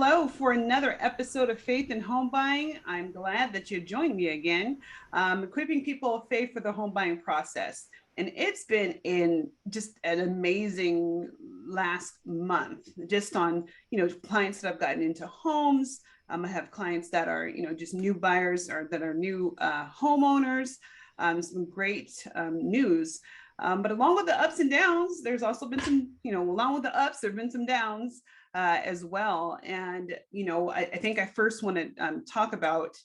Hello for another episode of Faith in Home Buying. I'm glad that you joined me again, equipping people of faith for the home buying process. And it's been just an amazing last month, just on clients that I've gotten into homes. I have clients that are just new buyers or that are new homeowners. Some great news. But along with the ups and downs, there's also been some, along with the ups, there have been some downs as well. And, I think I first want to talk about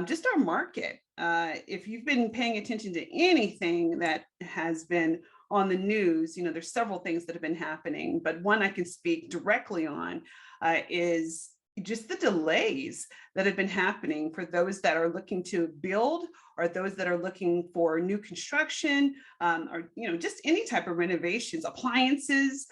just our market. If you've been paying attention to anything that has been on the news, there's several things that have been happening, but one I can speak directly on is just the delays that have been happening for those that are looking to build or those that are looking for new construction or just any type of renovations, appliances,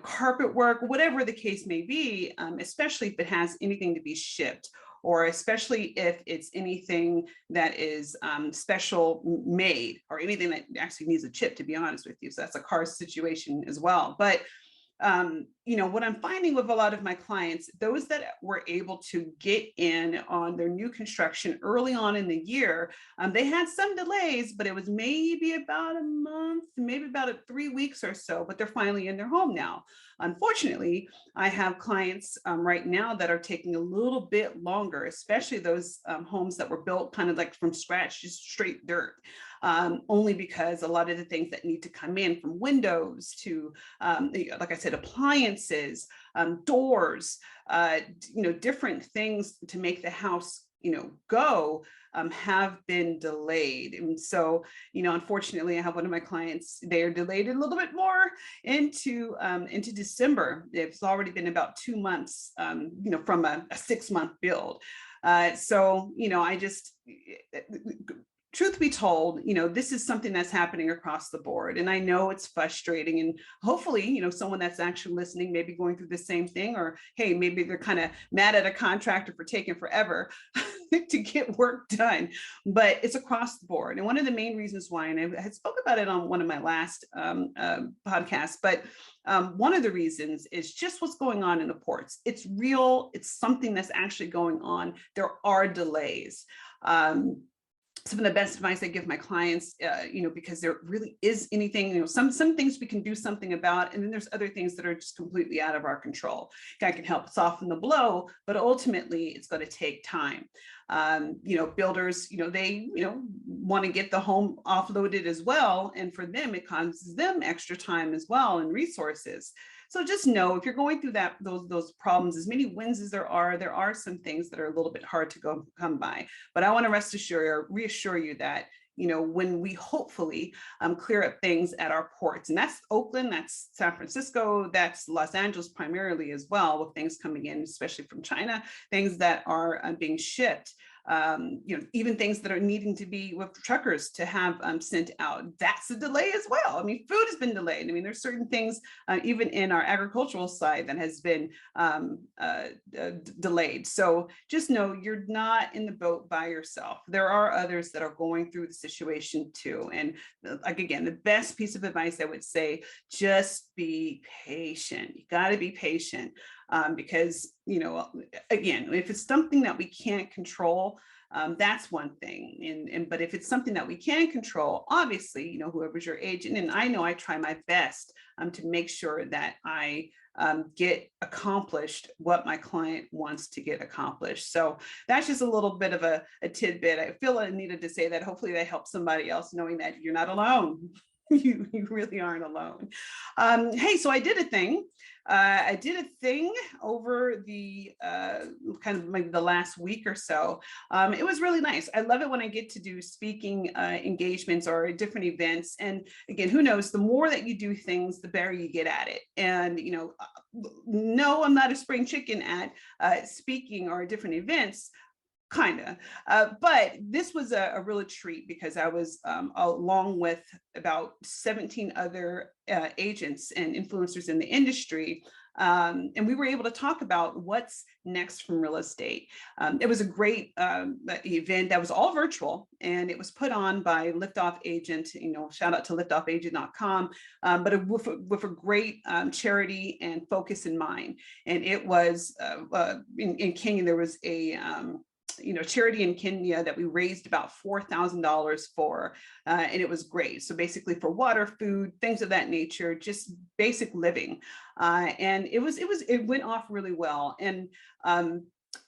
carpet work, whatever the case may be, especially if it has anything to be shipped, or especially if it's anything that is special made, or anything that actually needs a chip, to be honest with you. So that's a car situation as well. But what I'm finding with a lot of my clients, those that were able to get in on their new construction early on in the year, they had some delays, but it was maybe about a month, maybe about 3 weeks or so, but they're finally in their home now. Unfortunately, I have clients right now that are taking a little bit longer, especially those homes that were built kind of like from scratch, just straight dirt. Only because a lot of the things that need to come in, from windows to, like I said, appliances, doors, different things to make the house, go, have been delayed. And so, unfortunately, I have one of my clients, they are delayed a little bit more into December. It's already been about 2 months, from a 6-month build. So, I just, truth be told, this is something that's happening across the board. And I know it's frustrating, and hopefully, someone that's actually listening may be going through the same thing, or, hey, maybe they're kind of mad at a contractor for taking forever to get work done, but it's across the board. And one of the main reasons why, and I had spoke about it on one of my last podcasts, but one of the reasons is just what's going on in the ports. It's real. It's something that's actually going on. There are delays. Some of the best advice I give my clients, because there really is anything, some things we can do something about, and then there's other things that are just completely out of our control. That can help soften the blow, but ultimately it's going to take time. Builders, they, want to get the home offloaded as well. And for them, it causes them extra time as well and resources. So just know, if you're going through those problems, as many wins as there are some things that are a little bit hard to come by. But I want to reassure you that, when we hopefully clear up things at our ports, and that's Oakland, that's San Francisco, that's Los Angeles primarily as well, with things coming in, especially from China, things that are being shipped. Even things that are needing to be with truckers to have sent out. That's a delay as well. I mean, food has been delayed. I mean, there's certain things even in our agricultural side that has been delayed. So just know you're not in the boat by yourself. There are others that are going through the situation too. And like, again, the best piece of advice I would say, just be patient. You got to be patient. Because, again, if it's something that we can't control, that's one thing. But if it's something that we can control, obviously, whoever's your agent, and I know I try my best to make sure that I get accomplished what my client wants to get accomplished. So that's just a little bit of a tidbit. I feel I needed to say that. Hopefully that helps somebody else, knowing that you're not alone. You really aren't alone. Hey, so I did a thing. Over the kind of maybe the last week or so. It was really nice. I love it when I get to do speaking engagements or different events. And again, who knows, the more that you do things, the better you get at it. And, no, I'm not a spring chicken at speaking or different events. kind of. But this was a real treat because I was along with about 17 other agents and influencers in the industry. And we were able to talk about what's next from real estate. It was a great event that was all virtual, and it was put on by Liftoff Agent, shout out to liftoffagent.com, but with a great charity and focus in mind. And it was in Kenya, there was a charity in Kenya that we raised about $4,000 for, and it was great. So basically for water, food, things of that nature, just basic living, and it went off really well. And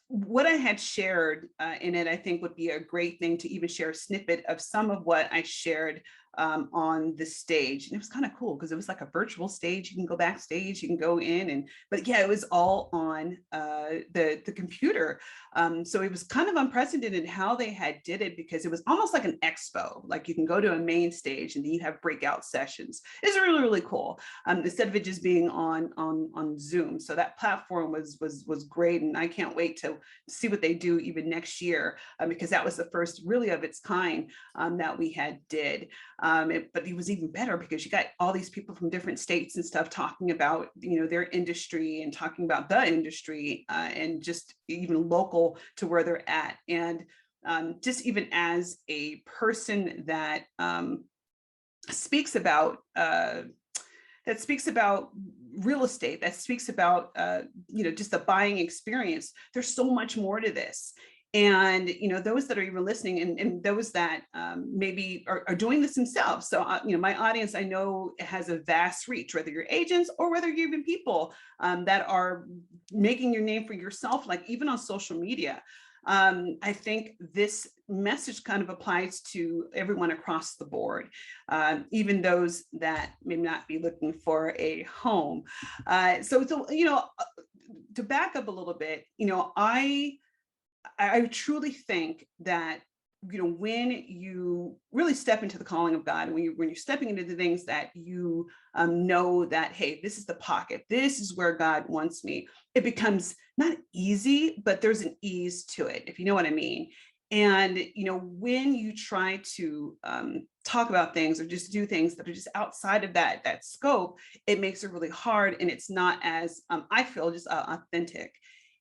what I had shared in it, I think would be a great thing to even share a snippet of some of what I shared on the stage. And it was kind of cool because it was like a virtual stage. You can go backstage, you can go in, but yeah, it was all on the computer. So it was kind of unprecedented how they had did it, because it was almost like an expo. Like you can go to a main stage and then you have breakout sessions. It's really, really cool. Instead of it just being on Zoom. So that platform was great. And I can't wait to see what they do even next year, because that was the first really of its kind that we had did. But it was even better because you got all these people from different states and stuff talking about, their industry and talking about the industry, and just even local to where they're at. And just even as a person that speaks about real estate, that speaks about just the buying experience, there's so much more to this. And those that are even listening, and those that maybe are doing this themselves. So my audience, I know, has a vast reach, whether you're agents or whether you're even people that are making your name for yourself, like even on social media. I think this message kind of applies to everyone across the board, even those that may not be looking for a home. So to back up a little bit, I truly think that when you really step into the calling of God, and when you're stepping into the things that you know that, hey, this is the pocket, this is where God wants me, it becomes not easy, but there's an ease to it, if you know what I mean. And when you try to talk about things or just do things that are just outside of that scope, it makes it really hard, and it's not as I feel just authentic.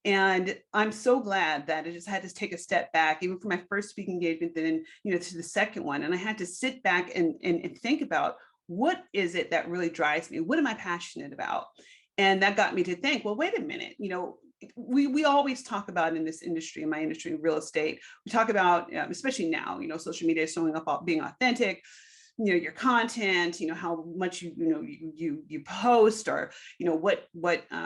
And I'm so glad that I just had to take a step back, even for my first speaking engagement, then, to the second one. And I had to sit back and think about, what is it that really drives me? What am I passionate about? And that got me to think, well, wait a minute, we always talk about in this industry, in my industry, real estate, we talk about, especially now, social media is showing up being authentic, your content, how much you post, or what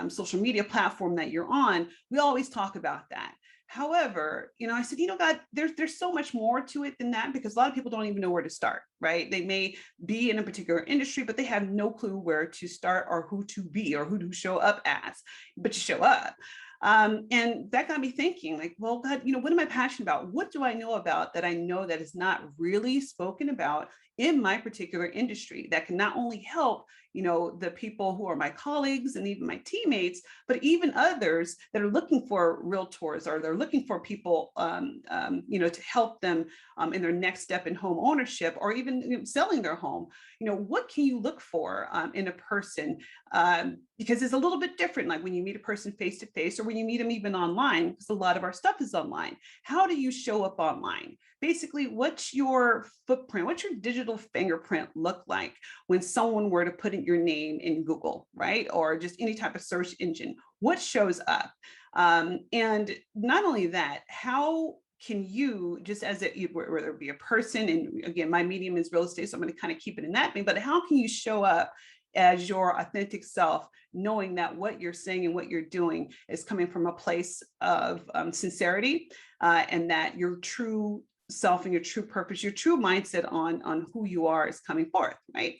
social media platform that you're on. We always talk about that. However, I said, God, there's so much more to it than that, because a lot of people don't even know where to start, right? They may be in a particular industry, but they have no clue where to start or who to be or who to show up as, but you show up. And that got me thinking, like, well, God, what am I passionate about? What do I know about that I know that is not really spoken about in my particular industry, that can not only help, the people who are my colleagues and even my teammates, but even others that are looking for realtors, or they're looking for people, to help them in their next step in home ownership, or even selling their home. What can you look for in a person? Because it's a little bit different, like when you meet a person face to face, or when you meet them even online, because a lot of our stuff is online. How do you show up online? Basically, what's your footprint? What's your digital fingerprint look like when someone were to put in your name in Google, right? Or just any type of search engine? What shows up? And not only that, how can you, just as whether it be a person, and again, my medium is real estate, so I'm going to kind of keep it in that vein, but how can you show up as your authentic self, knowing that what you're saying and what you're doing is coming from a place of sincerity, and that your true self and your true purpose, your true mindset on who you are is coming forth, right?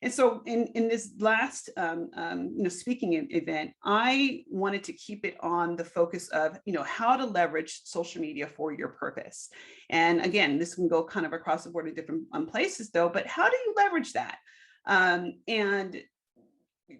And so in this last speaking event, I wanted to keep it on the focus of how to leverage social media for your purpose. And again, this can go kind of across the board in different places though, but how do you leverage that? And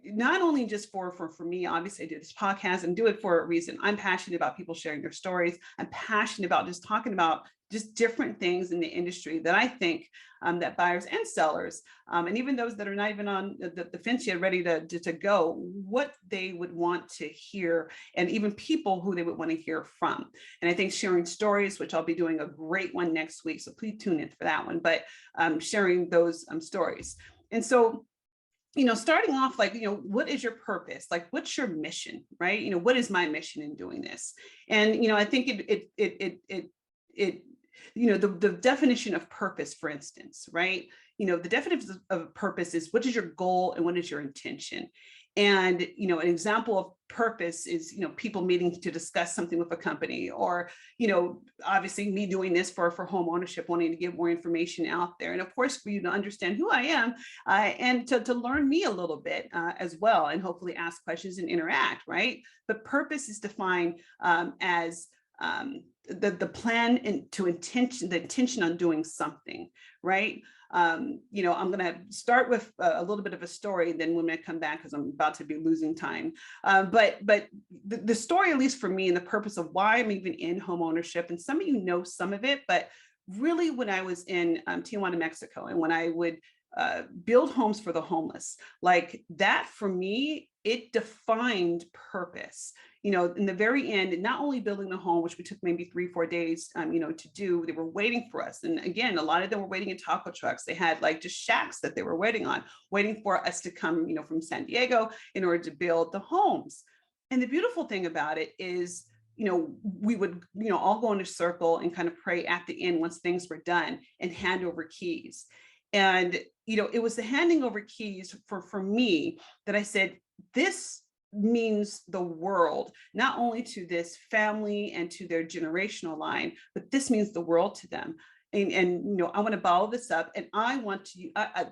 not only just for me, obviously I do this podcast and do it for a reason. I'm passionate about people sharing their stories. I'm passionate about just talking about just different things in the industry that I think that buyers and sellers, and even those that are not even on the fence yet, ready to go, what they would want to hear, and even people who they would want to hear from. And I think sharing stories, which I'll be doing a great one next week, so please tune in for that one, but sharing those stories. And so, starting off, like, what is your purpose? Like, what's your mission, right? What is my mission in doing this? And, I think the definition of purpose, for instance, right? The definition of purpose is, what is your goal and what is your intention? And, an example of purpose is, people meeting to discuss something with a company, or, obviously me doing this for home ownership, wanting to give more information out there. And of course, for you to understand who I am, and to learn me a little bit as well, and hopefully ask questions and interact, right? But purpose is defined as the plan and the intention on doing something, right? I'm going to start with a little bit of a story, then when I come back, because I'm about to be losing time. But the story, at least for me, and the purpose of why I'm even in home ownership, and some of you know some of it, but really when I was in Tijuana, Mexico, and when I would build homes for the homeless, like that for me, it defined purpose. In the very end, not only building the home, which we took maybe 3-4 days, to do, they were waiting for us. And again, a lot of them were waiting in taco trucks. They had like just shacks that they were waiting for us to come, from San Diego in order to build the homes. And the beautiful thing about it is, we would, all go in a circle and kind of pray at the end once things were done, and hand over keys. And, it was the handing over keys for me that I said, this means the world, not only to this family and to their generational line, but this means the world to them. And I want to bottle this up, and I want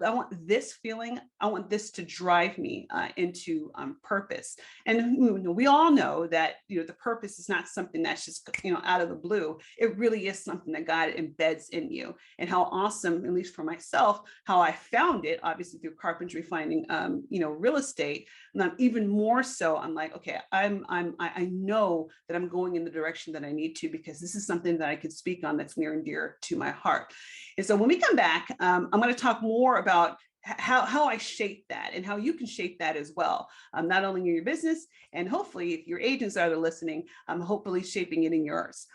want this feeling, I want this to drive me into purpose. And we all know that the purpose is not something that's just out of the blue. It really is something that God embeds in you. And how awesome, at least for myself, how I found it, obviously through carpentry, finding real estate, and I'm even more so. I'm like, okay, I know that I'm going in the direction that I need to, because this is something that I could speak on that's near and dear to my heart. And so when we come back, I'm going to talk more about how I shape that, and how you can shape that as well, not only in your business, and hopefully if your agents are listening, hopefully shaping it in yours.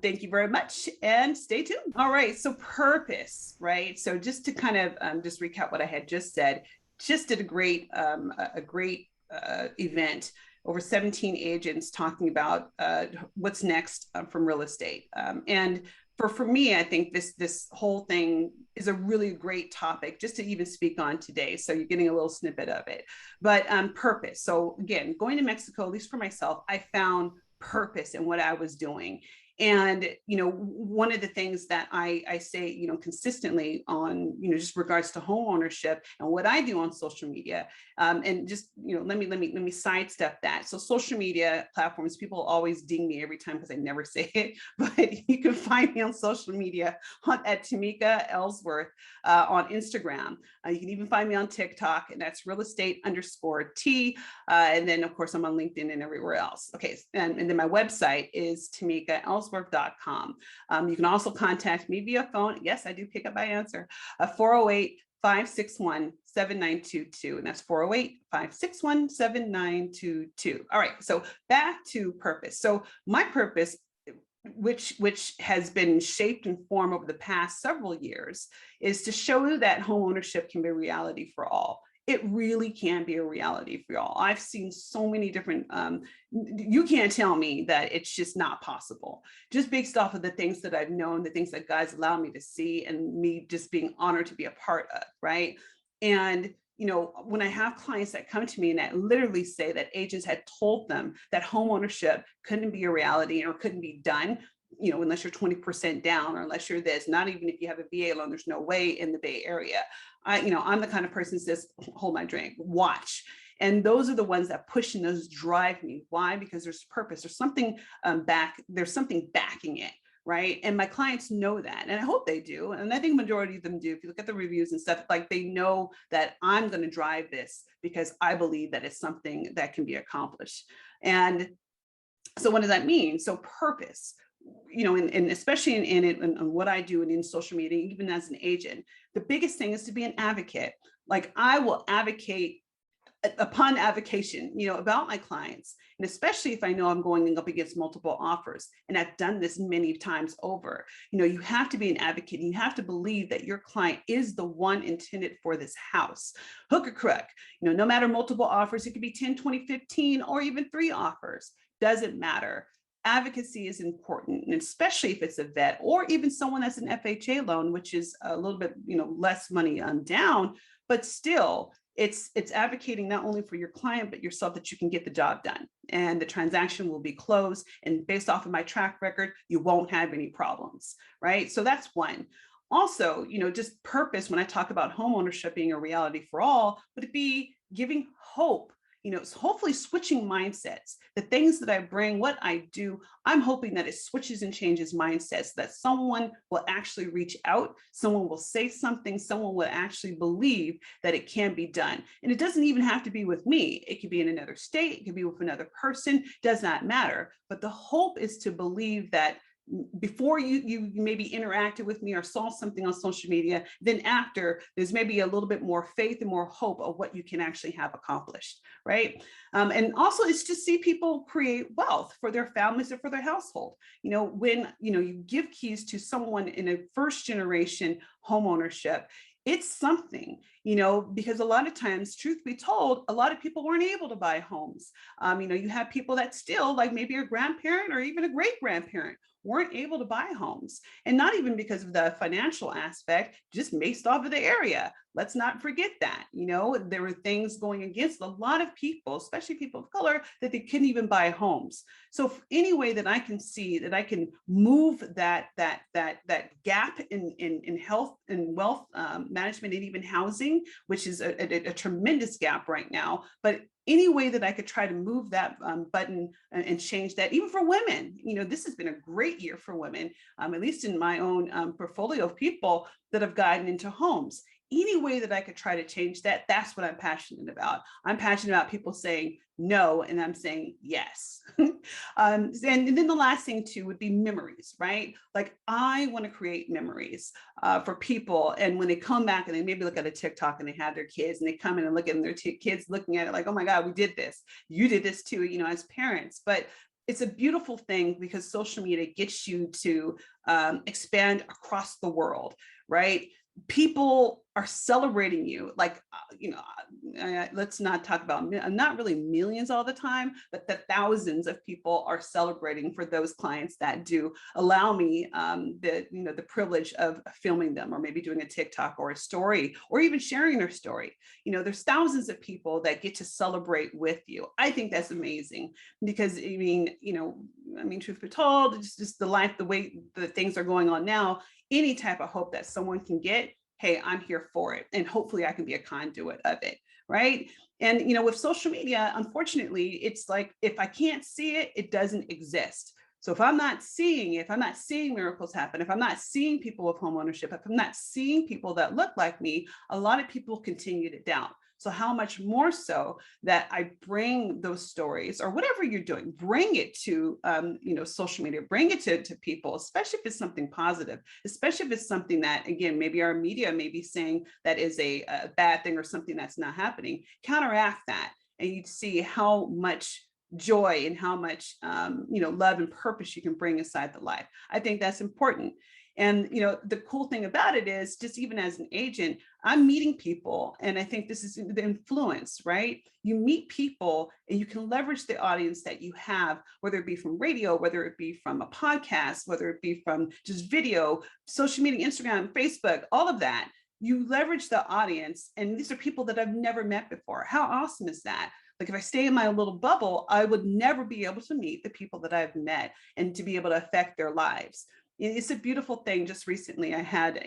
Thank you very much, and stay tuned. All right, so purpose, right? So just to kind of just recap what I had just said, just did a great event, over 17 agents talking about what's next from real estate. And for me, I think this whole thing is a really great topic just to even speak on today. So you're getting a little snippet of it. But purpose. So again, going to Mexico, at least for myself, I found purpose in what I was doing. And, one of the things that I say, consistently on, just regards to home ownership and what I do on social media, and just, let me sidestep that. So social media platforms, people always ding me every time because I never say it, but you can find me on social media at Tamika Ellsworth on Instagram. You can even find me on TikTok, and that's real estate_T. And then of course I'm on LinkedIn and everywhere else. Okay. And then my website is TamikaEllsworth.com. You can also contact me via phone. Yes, I do pick up my answer. 408-561-7922. And that's 408-561-7922. All right. So back to purpose. So my purpose, which has been shaped and formed over the past several years, is to show you that home ownership can be a reality for all. It really can be a reality for y'all. I've seen so many different, you can't tell me that it's just not possible, just based off of the things that I've known, the things that God's allowed me to see, and me just being honored to be a part of, right? And when I have clients that come to me and that literally say that agents had told them that home ownership couldn't be a reality or couldn't be done, unless you're 20% down, or unless you're this, not even if you have a VA loan, there's no way in the Bay Area. I'm the kind of person that says, hold my drink, watch. And those are the ones that push and those drive me. Why? Because there's purpose. There's something there's something backing it. right? And my clients know that, and I hope they do. And I think majority of them do. If you look at the reviews and stuff, like they know that I'm going to drive this because I believe that it's something that can be accomplished. And so what does that mean? So purpose, and especially in what I do and in social media, even as an agent, the biggest thing is to be an advocate. Like I will advocate upon avocation, about my clients. And especially if I know I'm going up against multiple offers. And I've done this many times over. You have to be an advocate. You have to believe that your client is the one intended for this house. Hook or crook, no matter multiple offers, it could be 10, 20, 15, or even 3 offers. Doesn't matter. Advocacy is important, and especially if it's a vet or even someone that's an FHA loan, which is a little bit, less money down, but still, it's advocating not only for your client, but yourself, that you can get the job done and the transaction will be closed. And based off of my track record, you won't have any problems, right? So that's one. Also, just purpose, when I talk about homeownership being a reality for all, would it be giving hope? Hopefully switching mindsets, the things that I bring, what I do, I'm hoping that it switches and changes mindsets, that someone will actually reach out, someone will say something, someone will actually believe that it can be done. And it doesn't even have to be with me. It could be in another state, it could be with another person, does not matter. But the hope is to believe that before you maybe interacted with me or saw something on social media, then after, there's maybe a little bit more faith and more hope of what you can actually have accomplished, right? And also it's just see people create wealth for their families or for their household. When you give keys to someone in a first generation homeownership, it's something, because a lot of times, truth be told, a lot of people weren't able to buy homes. You have people that still, like maybe a grandparent or even a great grandparent, weren't able to buy homes, and not even because of the financial aspect, just based off of the area. Let's not forget that, there were things going against a lot of people, especially people of color, that they couldn't even buy homes. So any way that I can see that I can move that gap in health and wealth management and even housing, which is a tremendous gap right now, but any way that I could try to move that button and change that, even for women, this has been a great year for women, at least in my own portfolio of people that have gotten into homes. Any way that I could try to change that, that's what I'm passionate about. I'm passionate about people saying no, and I'm saying yes. And then the last thing too would be memories, right? Like I want to create memories for people. And when they come back and they maybe look at a TikTok and they have their kids and they come in and look at their kids looking at it like, oh my God, we did this. You did this too, as parents. But it's a beautiful thing because social media gets you to expand across the world, right? People are celebrating you, like, let's not talk about, not really millions all the time, but the thousands of people are celebrating for those clients that do allow me the privilege of filming them, or maybe doing a TikTok or a story, or even sharing their story. There's thousands of people that get to celebrate with you. I think that's amazing because, truth be told, it's just the life, the way the things are going on now, any type of hope that someone can get, hey, I'm here for it. And hopefully I can be a conduit of it, right? And, with social media, unfortunately, it's like, if I can't see it, it doesn't exist. So if I'm not seeing it, if I'm not seeing miracles happen, if I'm not seeing people with homeownership, if I'm not seeing people that look like me, a lot of people continue to doubt. So how much more so that I bring those stories, or whatever you're doing, bring it to, social media, bring it to people, especially if it's something positive, especially if it's something that, again, maybe our media may be saying that is a bad thing or something that's not happening. Counteract that, and you'd see how much joy and how much, love and purpose you can bring inside the life. I think that's important. And, the cool thing about it is, just even as an agent, I'm meeting people. And I think this is the influence, right? You meet people and you can leverage the audience that you have, whether it be from radio, whether it be from a podcast, whether it be from just video, social media, Instagram, Facebook, all of that. You leverage the audience. And these are people that I've never met before. How awesome is that? Like if I stay in my little bubble, I would never be able to meet the people that I've met and to be able to affect their lives. It's a beautiful thing. Just recently, I had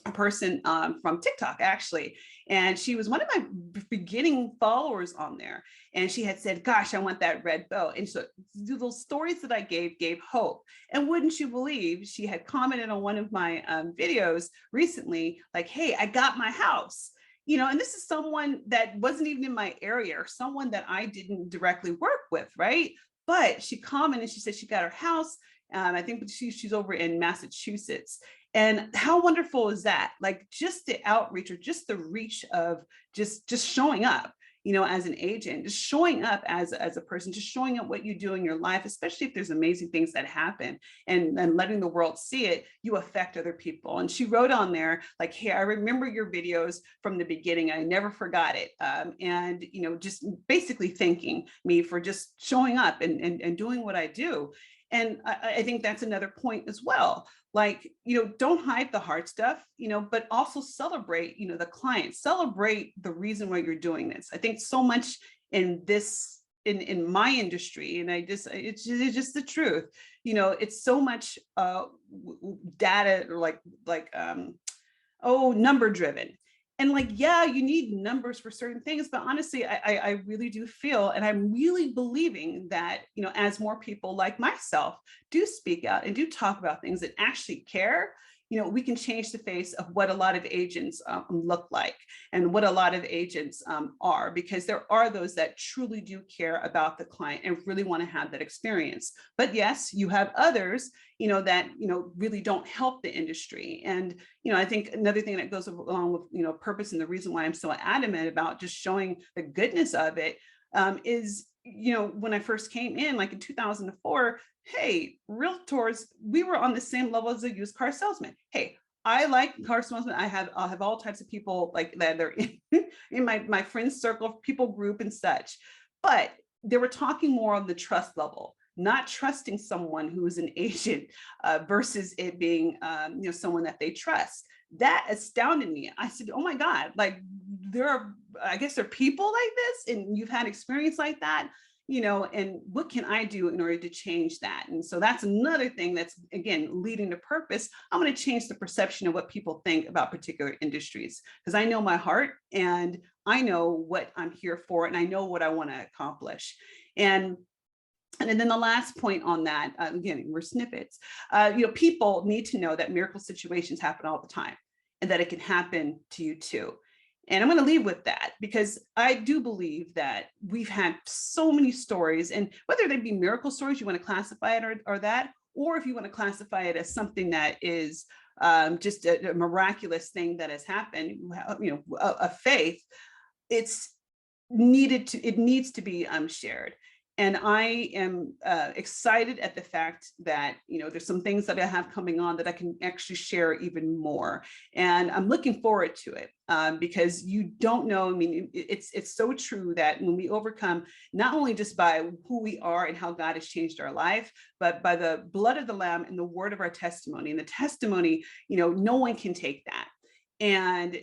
a person from TikTok actually, and she was one of my beginning followers on there. And she had said, "Gosh, I want that red bow." And so those stories that I gave hope. And wouldn't you believe, she had commented on one of my videos recently, like, "Hey, I got my house." And this is someone that wasn't even in my area, or someone that I didn't directly work with, right? But she commented, she said she got her house. I think she's over in Massachusetts. And how wonderful is that? Like, just the outreach, or just the reach of just showing up, as an agent, just showing up as a person, just showing up what you do in your life, especially if there's amazing things that happen, and letting the world see it, you affect other people. And she wrote on there, like, "Hey, I remember your videos from the beginning. I never forgot it." And, just basically thanking me for just showing up and doing what I do. And I think that's another point as well. Like, don't hide the hard stuff, but also celebrate, the client, celebrate the reason why you're doing this. I think so much in this, in my industry, and it's just the truth. It's so much data, or number driven. And like, yeah, you need numbers for certain things, but honestly, I really do feel, and I'm really believing that, as more people like myself do speak out and do talk about things that actually care, we can change the face of what a lot of agents look like, and what a lot of agents are, because there are those that truly do care about the client and really want to have that experience. But yes, you have others, that, really don't help the industry. And, I think another thing that goes along with, purpose, and the reason why I'm so adamant about just showing the goodness of it, is, when I first came in, like in 2004, hey, realtors, we were on the same level as a used car salesman. Hey, I like car salesmen. I'll have all types of people like that. They're in my friends circle, people group and such. But they were talking more on the trust level, not trusting someone who is an agent versus it being, someone that they trust. That astounded me. I said, "Oh my God, like, I guess there are people like this, and you've had experience like that, and what can I do in order to change that?" And so that's another thing that's, again, leading to purpose. I'm going to change the perception of what people think about particular industries, because I know my heart, and I know what I'm here for, and I know what I want to accomplish. And then the last point on that, again, we're snippets. People need to know that miracle situations happen all the time, and that it can happen to you too. And I'm going to leave with that, because I do believe that we've had so many stories, and whether they be miracle stories, you want to classify it or that, or if you want to classify it as something that is just a miraculous thing that has happened, a faith, it needs to be shared. And I am excited at the fact that, there's some things that I have coming on that I can actually share even more. And I'm looking forward to it, because you don't know. I mean, it's so true that when we overcome, not only just by who we are and how God has changed our life, but by the blood of the Lamb and the word of our testimony. And the testimony, no one can take that. And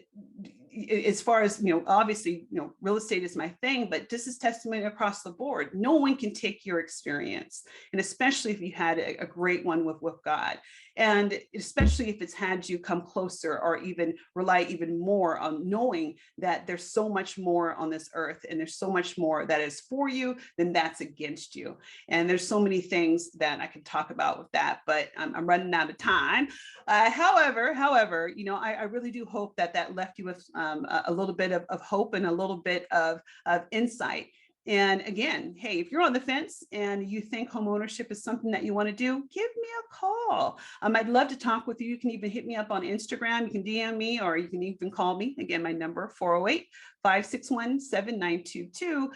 as far as, obviously, real estate is my thing, but this is testimony across the board. No one can take your experience. And especially if you had a great one with God. And especially if it's had you come closer, or even rely even more on knowing that there's so much more on this earth, and there's so much more that is for you than that's against you. And there's so many things that I could talk about with that, but I'm running out of time. However, I really do hope that left you with a little bit of hope, and a little bit of insight. And again, hey, if you're on the fence and you think homeownership is something that you want to do, give me a call. I'd love to talk with you. You can even hit me up on Instagram. You can DM me, or you can even call me. Again, my number, 408-561-7922.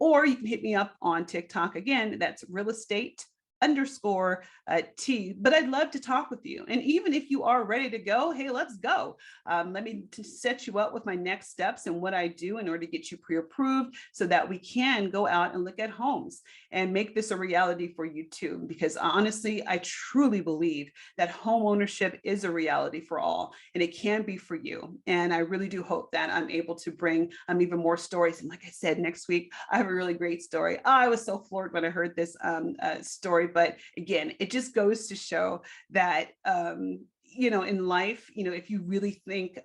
Or you can hit me up on TikTok. Again, that's real estate _T. But I'd love to talk with you. And even if you are ready to go, hey, let's go. Let me set you up with my next steps and what I do in order to get you pre-approved, so that we can go out and look at homes and make this a reality for you too. Because honestly, I truly believe that home ownership is a reality for all, and it can be for you. And I really do hope that I'm able to bring even more stories. And like I said, next week, I have a really great story. I was so floored when I heard this story. But again, it just goes to show that in life, if you really think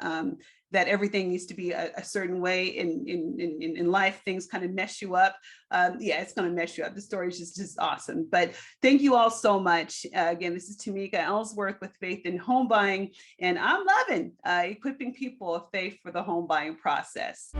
that everything needs to be a certain way in life, things kind of mess you up. Yeah, it's going to mess you up. The story is just awesome. But thank you all so much. Again, this is Tamika Ellsworth with Faith in Home Buying, and I'm loving equipping people of faith for the home buying process.